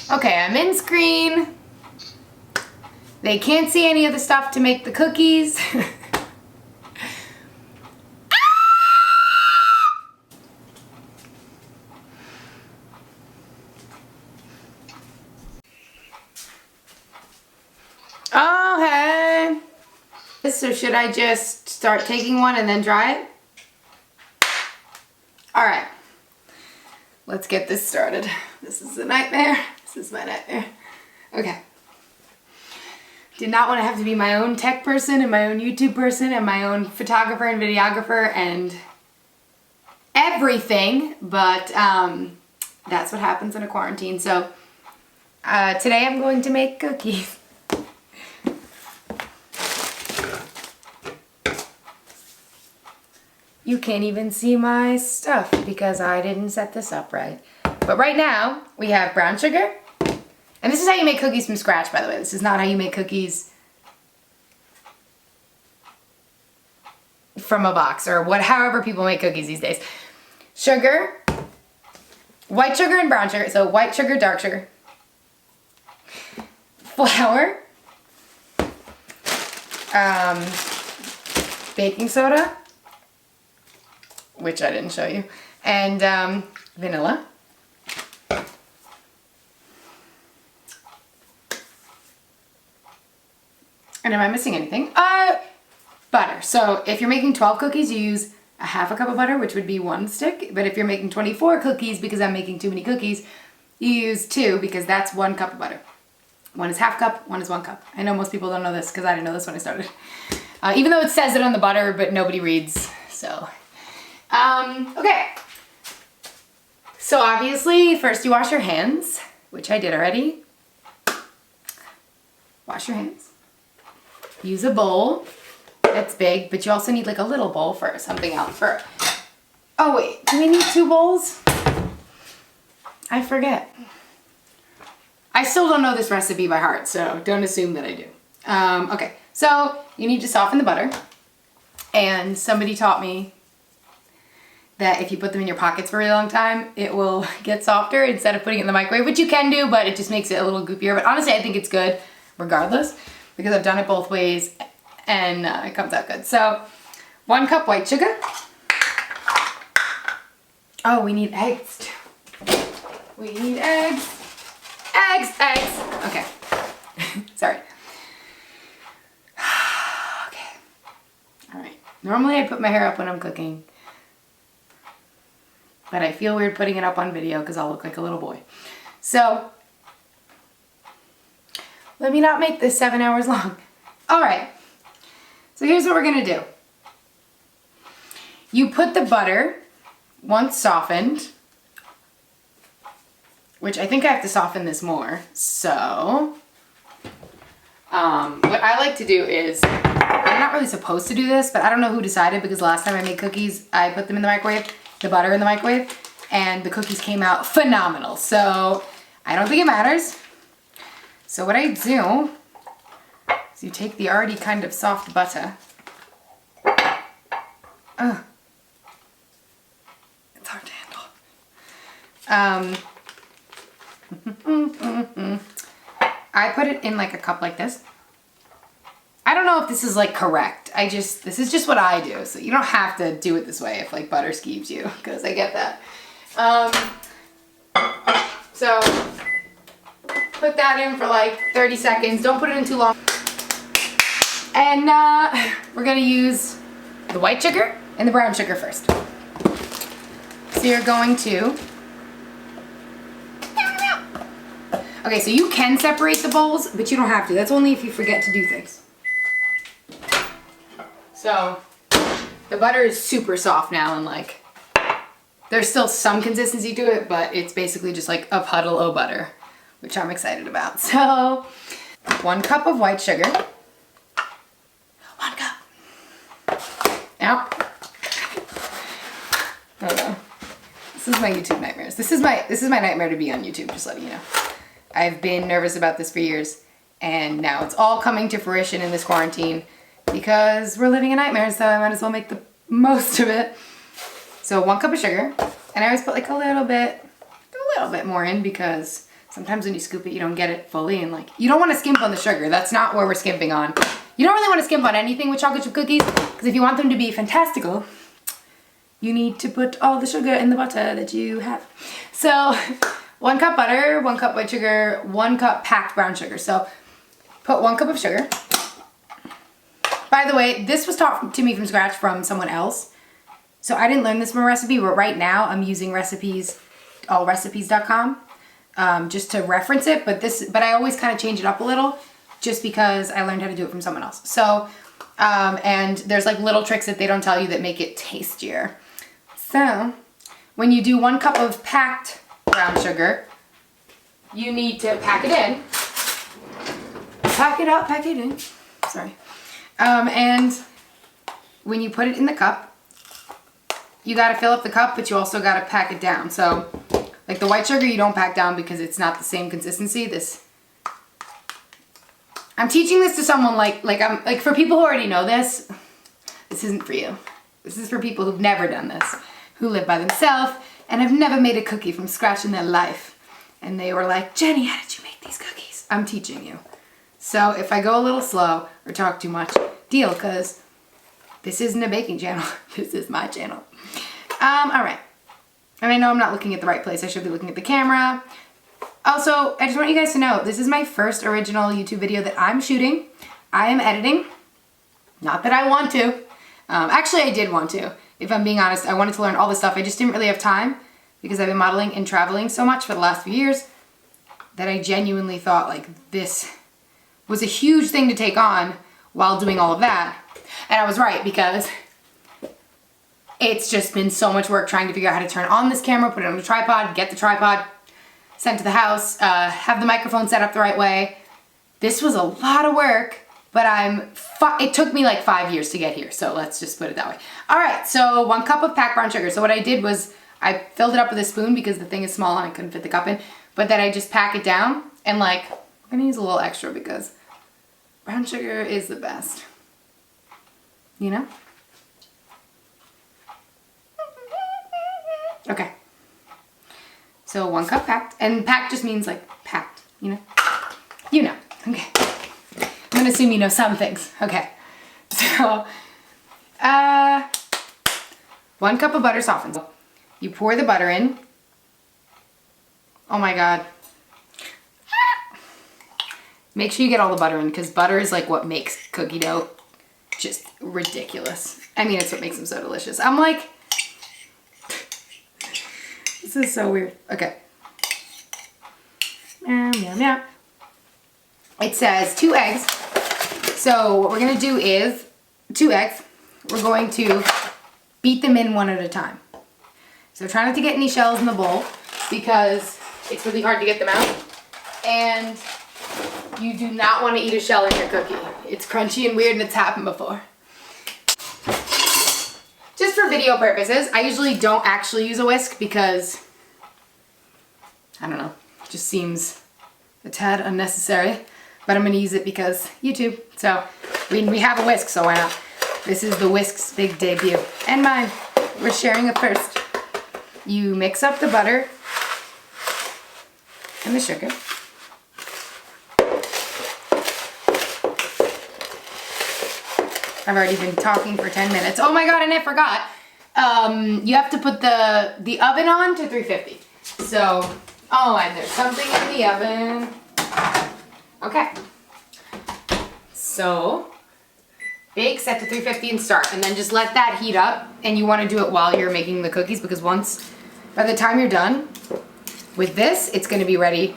Okay, I'm in screen. They can't see any of the stuff to make the cookies. Oh, hey. So should I just start taking one and then dry it? All right. Let's get this started. This is a nightmare. This is my nightmare. Okay. Did not want to have to be my own tech person and my own YouTube person and my own photographer and videographer and everything, but that's what happens in a quarantine. So today I'm going to make cookies. You can't even see my stuff because I didn't set this up right. But right now, we have brown sugar. And this is how you make cookies from scratch, by the way. This is not how you make cookies from a box or however people make cookies these days. Sugar, white sugar and brown sugar. So white sugar, dark sugar. Flour. Baking soda, which I didn't show you, and vanilla. And am I missing anything? Butter. So if you're making 12 cookies, you use a half a cup of butter, which would be 1 stick. But if you're making 24 cookies, because I'm making too many cookies, you use 2 because that's 1 cup of butter. 1 is half cup, 1 is 1 cup. I know most people don't know this because I didn't know this when I started. Even though it says it on the butter, but nobody reads, so. Okay. So obviously, first you wash your hands, which I did already. Wash your hands. Use a bowl that's big, but you also need like a little bowl for something else. Oh wait, do we need 2 bowls? I forget. I still don't know this recipe by heart, so don't assume that I do. Okay, so you need to soften the butter. And somebody taught me that if you put them in your pockets for a really long time, it will get softer instead of putting it in the microwave, which you can do, but it just makes it a little goopier. But honestly, I think it's good regardless because I've done it both ways and it comes out good. So 1 cup white sugar. Oh, we need eggs too. We need eggs. Eggs. Okay. Sorry. Okay. All right. Normally I put my hair up when I'm cooking, but I feel weird putting it up on video because I'll look like a little boy. So let me not make this 7 hours long. All right. So here's what we're gonna do. You put the butter, once softened, which I think I have to soften this more. So what I like to do is, I'm not really supposed to do this, but I don't know who decided because last time I made cookies, I put them in the microwave, the butter in the microwave, and the cookies came out phenomenal. So I don't think it matters. So what I do is you take the already kind of soft butter. It's hard to handle. I put it in like a cup like this. I don't know if this is like correct. This is just what I do. So you don't have to do it this way if like butter skeeves you, because I get that. So put that in for like 30 seconds. Don't put it in too long. And we're gonna use the white sugar and the brown sugar first. So you're going to, okay, so you can separate the bowls, but you don't have to. That's only if you forget to do things. So the butter is super soft now and like, there's still some consistency to it, but it's basically just like a puddle of butter, which I'm excited about. So 1 cup of white sugar. 1 cup. Now, oh no. This is my YouTube nightmares. This is my nightmare to be on YouTube, just letting you know. I've been nervous about this for years, and now it's all coming to fruition in this quarantine because we're living a nightmare, so I might as well make the most of it. So 1 cup of sugar, and I always put like a little bit more in because sometimes when you scoop it, you don't get it fully, and like, you don't want to skimp on the sugar. That's not where we're skimping on. You don't really want to skimp on anything with chocolate chip cookies, because if you want them to be fantastical, you need to put all the sugar in the butter that you have. So 1 cup butter, 1 cup white sugar, 1 cup packed brown sugar. So put 1 cup of sugar. By the way, this was taught to me from scratch from someone else. So I didn't learn this from a recipe, but right now I'm using allrecipes.com just to reference it. But I always kind of change it up a little just because I learned how to do it from someone else. So, and there's like little tricks that they don't tell you that make it tastier. So when you do 1 cup of packed brown sugar, you need to pack it in. Pack it up, pack it in. Sorry. And when you put it in the cup, you gotta fill up the cup, but you also gotta pack it down. So, like the white sugar, you don't pack down because it's not the same consistency. I'm teaching this to someone like for people who already know this. This isn't for you. This is for people who've never done this, who live by themselves and have never made a cookie from scratch in their life. And they were like, Jenny, how did you make these cookies? I'm teaching you. So if I go a little slow or talk too much, deal, because this isn't a baking channel. This is my channel. All right. And I know I'm not looking at the right place. I should be looking at the camera. Also, I just want you guys to know, this is my first original YouTube video that I'm shooting. I am editing. Not that I want to. Actually, I did want to. If I'm being honest, I wanted to learn all this stuff. I just didn't really have time because I've been modeling and traveling so much for the last few years that I genuinely thought like this was a huge thing to take on while doing all of that. And I was right, because it's just been so much work trying to figure out how to turn on this camera, put it on a tripod, get the tripod sent to the house, have the microphone set up the right way. This was a lot of work, but it took me like 5 years to get here, so let's just put it that way. All right, so 1 cup of packed brown sugar. So what I did was I filled it up with a spoon because the thing is small and I couldn't fit the cup in, but then I just pack it down, and like, I'm gonna use a little extra because brown sugar is the best. You know? Okay. So 1 cup packed, and packed just means like packed, you know? You know, okay. I'm gonna assume you know some things. Okay. So, 1 cup of butter softened. You pour the butter in. Oh my God. Make sure you get all the butter in, because butter is like what makes cookie dough just ridiculous. I mean, it's what makes them so delicious. I'm like, this is so weird. Okay. Meow, meow, meow. It says 2 eggs. So what we're gonna do is 2 eggs. We're going to beat them in 1 at a time. So try not to get any shells in the bowl because it's really hard to get them out. And you do not want to eat a shell in your cookie. It's crunchy and weird, and it's happened before. Just for video purposes, I usually don't actually use a whisk because, I don't know, it just seems a tad unnecessary. But I'm going to use it because YouTube. So we have a whisk, so why not? This is the whisk's big debut. And mine. We're sharing it first. You mix up the butter and the sugar. I've already been talking for 10 minutes. Oh my God, and I forgot. You have to put the oven on to 350. So, oh, and there's something in the oven. Okay. So, bake, set to 350 and start. And then just let that heat up. And you want to do it while you're making the cookies, because by the time you're done with this, it's going to be ready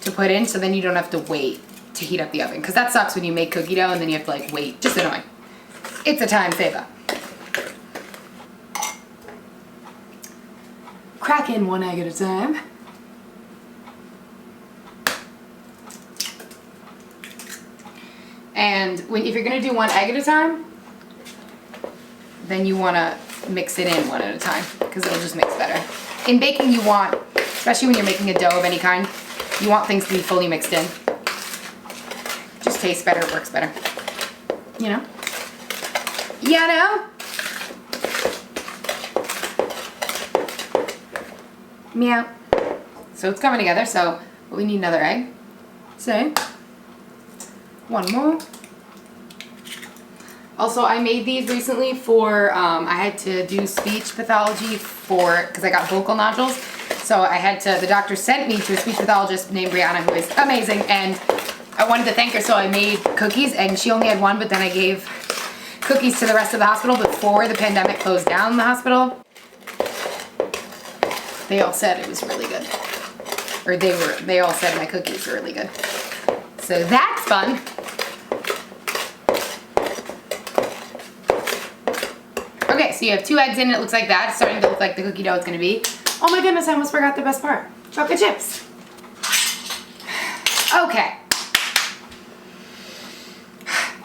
to put in. So then you don't have to wait to heat up the oven. Because that sucks when you make cookie dough and then you have to like wait. Just annoying. It's a time saver. Crack in 1 egg at a time. And if you're gonna do 1 egg at a time, then you wanna mix it in 1 at a time because it'll just mix better. In baking, you want, especially when you're making a dough of any kind, you want things to be fully mixed in. Just tastes better, it works better. You know? Yeah, no? Meow. So it's coming together. So But we need another egg. So, one more. Also, I made these recently for, I had to do speech pathology because I got vocal nodules. So I had to, the doctor sent me to a speech pathologist named Brianna, who is amazing, and I wanted to thank her, so I made cookies, and she only had one, but then I gave cookies to the rest of the hospital before the pandemic closed down the hospital. They all said it was really good. Or they all said my cookies were really good. So that's fun. Okay, so you have 2 eggs in, it looks like that. It's starting to look like the cookie dough is gonna be. Oh my goodness, I almost forgot the best part. Chocolate chips. Okay.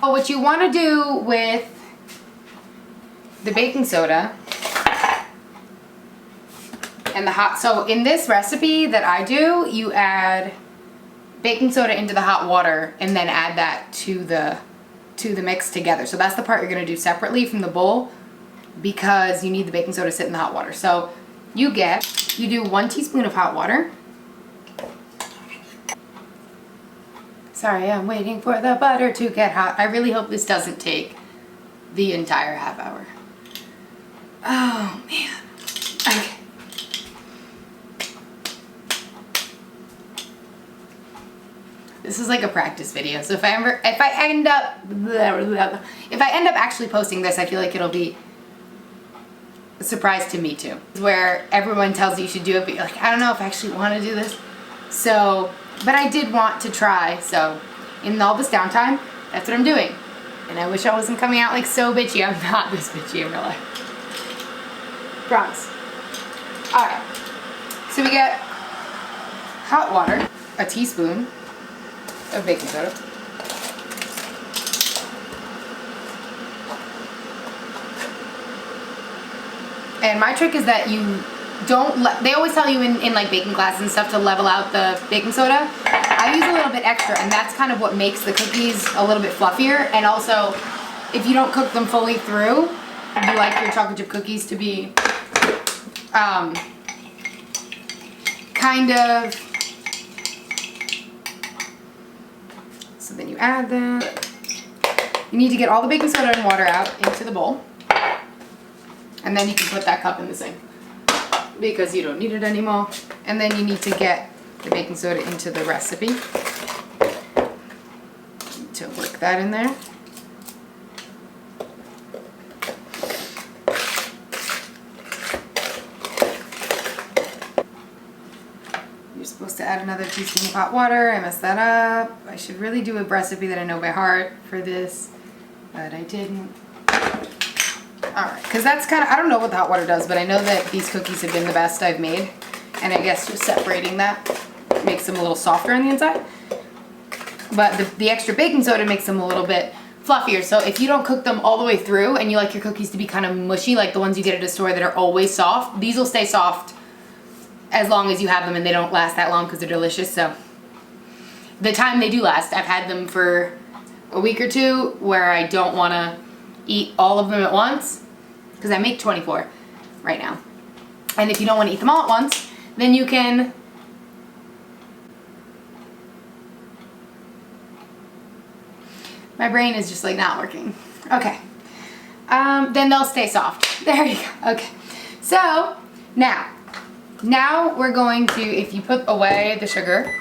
Oh, what you wanna do with the baking soda and the hot, so in this recipe that I do, you add baking soda into the hot water and then add that to the mix together. So that's the part you're gonna do separately from the bowl because you need the baking soda to sit in the hot water. So you do 1 teaspoon of hot water. Sorry, I'm waiting for the butter to get hot. I really hope this doesn't take the entire half hour. Oh man. Okay. This is like a practice video, so if I end up actually posting this, I feel like it'll be a surprise to me too. Where everyone tells you should do it, but you're like, I don't know if I actually want to do this. So, but I did want to try, so in all this downtime, that's what I'm doing. And I wish I wasn't coming out like so bitchy. I'm not this bitchy in real life. Promise. Alright, so we get hot water, a teaspoon of baking soda. And my trick is that you don't they always tell you in like baking classes and stuff to level out the baking soda. I use a little bit extra, and that's kind of what makes the cookies a little bit fluffier. And also, if you don't cook them fully through, you like your chocolate chip cookies to be kind of, so then you add that. You need to get all the baking soda and water out into the bowl. And then you can put that cup in the sink because you don't need it anymore. And then you need to get the baking soda into the recipe. To work that in there. You're supposed to add another teaspoon of hot water. I messed that up. I should really do a recipe that I know by heart for this, but I didn't. Alright, because that's kind of, I don't know what the hot water does, but I know that these cookies have been the best I've made. And I guess just separating that makes them a little softer on the inside. But the extra baking soda makes them a little bit fluffier. So if you don't cook them all the way through and you like your cookies to be kind of mushy, like the ones you get at a store that are always soft, these will stay soft as long as you have them, and they don't last that long because they're delicious. So the time they do last, I've had them for a week or two where I don't want to eat all of them at once, because I make 24 right now. And if you don't want to eat them all at once, then you can my brain is just like not working. Okay. Then they'll stay soft. There you go. Okay. So now we're going to, if you put away the sugar,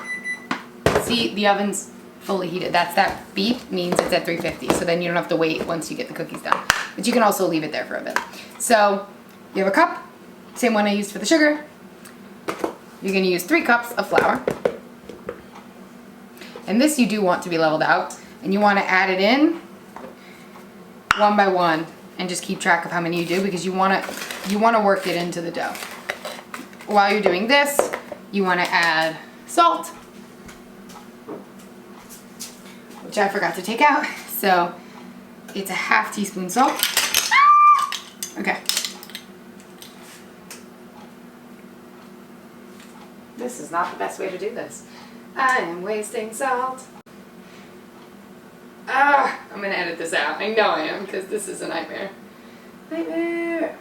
see the oven's fully heated. That beep means it's at 350. So then you don't have to wait once you get the cookies done. But you can also leave it there for a bit. So you have a cup, same one I used for the sugar. You're going to use 3 cups of flour. And this you do want to be leveled out. And you want to add it in one by one and just keep track of how many you do, because you want to work it into the dough. While you're doing this, you want to add salt, which I forgot to take out. So it's a ½ teaspoon salt. Okay. This is not the best way to do this. I am wasting salt. I'm gonna edit this out. I know I am, because this is a nightmare. Nightmare!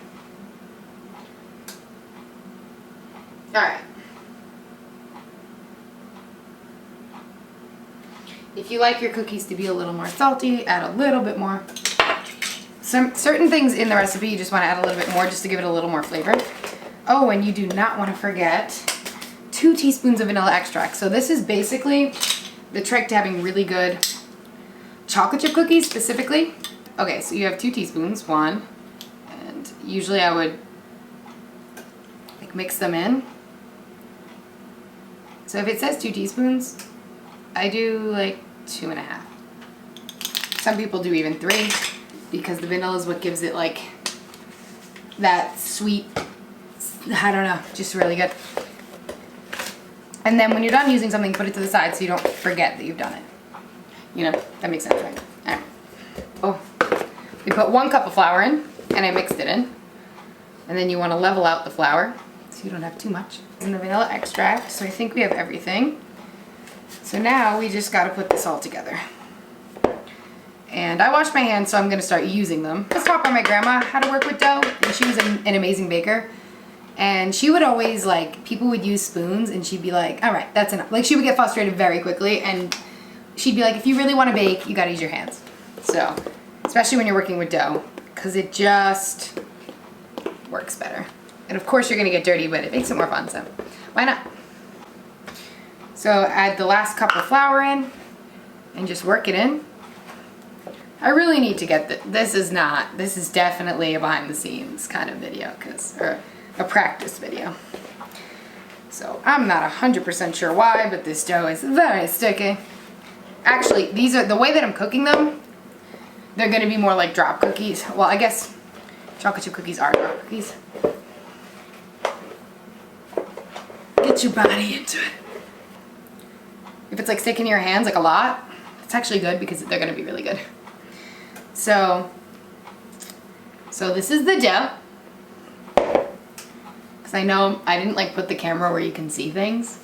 Alright. If you like your cookies to be a little more salty, add a little bit more. Some certain things in the recipe you just want to add a little bit more just to give it a little more flavor. Oh, and you do not want to forget 2 teaspoons of vanilla extract. So this is basically the trick to having really good chocolate chip cookies specifically. Okay, so you have 2 teaspoons, 1, and usually I would like mix them in. So if it says 2 teaspoons, I do like 2.5. Some people do even 3 because the vanilla is what gives it like that sweet, I don't know, just really good. And then when you're done using something, put it to the side so you don't forget that you've done it. You know, that makes sense, right? All right. Oh, we put 1 cup of flour in, and I mixed it in. And then you want to level out the flour so you don't have too much. And the vanilla extract, so I think we have everything. So now we just got to put this all together. And I washed my hands, so I'm going to start using them. I was taught by my grandma how to work with dough, and she was an amazing baker. And she would always, like, people would use spoons, and she'd be like, all right, that's enough. Like, she would get frustrated very quickly, and she'd be like, if you really want to bake, you got to use your hands. So, especially when you're working with dough, because it just works better. And of course you're going to get dirty, but it makes it more fun, so why not? So add the last cup of flour in, and just work it in. I really need to get this is definitely a behind the scenes kind of video, or a practice video. So I'm not 100% sure why, but this dough is very sticky. Actually, these are, the way that I'm cooking them, they're gonna be more like drop cookies. Well, I guess chocolate chip cookies are drop cookies. Get your body into it. If it's like sticking to your hands like a lot, it's actually good because they're gonna be really good. So this is the dough. Because I know I didn't like put the camera where you can see things.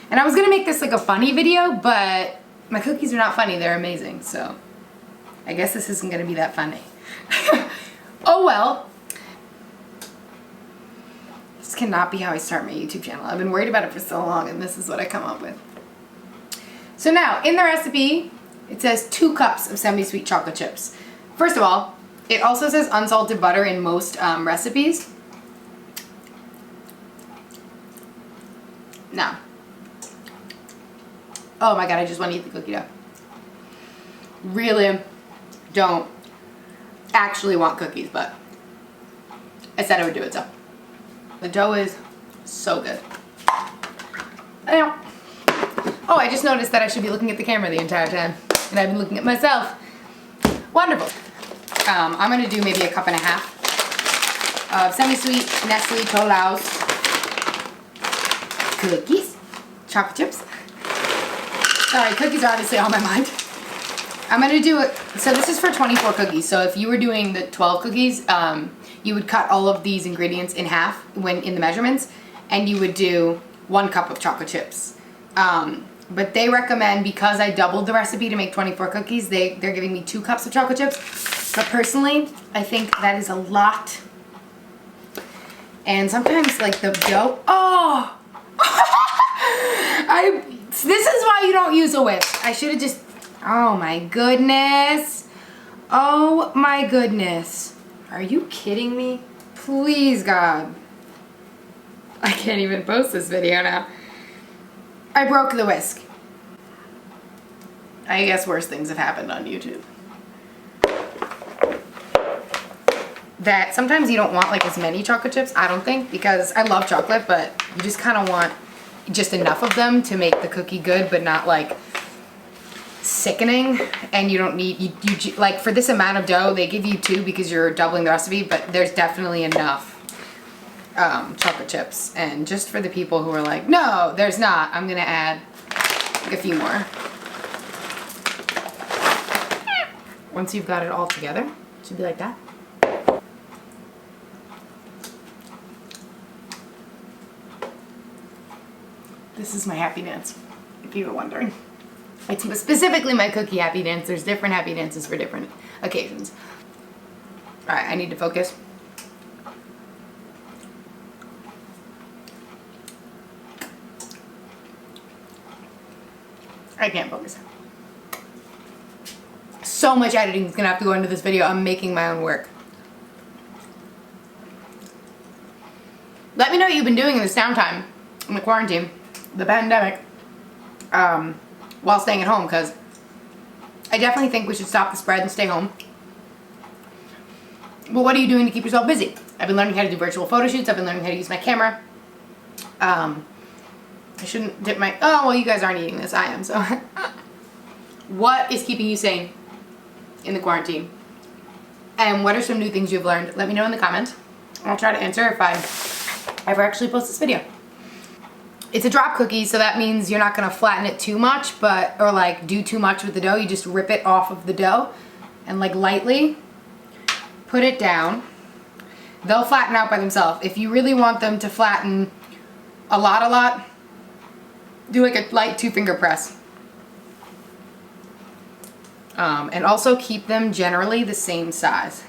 And I was gonna make this like a funny video, but my cookies are not funny, they're amazing. So I guess this isn't gonna be that funny. Oh well. This cannot be how I start my YouTube channel. I've been worried about it for so long, and this is what I come up with. So now, in the recipe, it says 2 cups of semi-sweet chocolate chips. First of all, it also says unsalted butter in most recipes. No. Oh my god, I just want to eat the cookie dough. Really don't actually want cookies, but I said I would do it, so. The dough is so good. Oh, I just noticed that I should be looking at the camera the entire time, and I've been looking at myself. Wonderful. I'm going to do maybe 1.5 cups of semi-sweet Nestle Toll House cookies, chocolate chips. Sorry, cookies are obviously on my mind. I'm going to do it, so this is for 24 cookies, so if you were doing the 12 cookies, you would cut all of these ingredients in half when in the measurements, and you would do 1 cup of chocolate chips. But they recommend, because I doubled the recipe to make 24 cookies, they're giving me 2 cups of chocolate chips. But personally, I think that is a lot. And sometimes, like, the dough, oh! This is why you don't use a whisk. I should have just, oh my goodness. Oh my goodness. Are you kidding me? Please, God. I can't even post this video now. I broke the whisk. I guess worse things have happened on YouTube. That sometimes you don't want like as many chocolate chips, I don't think, because I love chocolate, but you just kind of want just enough of them to make the cookie good, but not like sickening. And you don't need, you like for this amount of dough, they give you 2 because you're doubling the recipe, but there's definitely enough chocolate chips. And just for the people who are like, no, there's not, I'm gonna add like a few more. Once you've got it all together, it should be like that. This is my happy dance, if you were wondering. It's specifically my cookie happy dance. There's different happy dances for different occasions. All right, I need to focus. I can't focus. So much editing is gonna have to go into this video. I'm making my own work. Let me know what you've been doing in this downtime, in the quarantine, the pandemic, while staying at home, because I definitely think we should stop the spread and stay home. But what are you doing to keep yourself busy? I've been learning how to do virtual photo shoots. I've been learning how to use my camera. I shouldn't dip my... Oh, well, you guys aren't eating this. I am, so... What is keeping you sane in the quarantine? And what are some new things you've learned? Let me know in the comments. I'll try to answer if I ever actually post this video. It's a drop cookie, so that means you're not going to flatten it too much, or like do too much with the dough. You just rip it off of the dough and like lightly put it down. They'll flatten out by themselves. If you really want them to flatten a lot, do like a light 2-finger press. And also keep them generally the same size.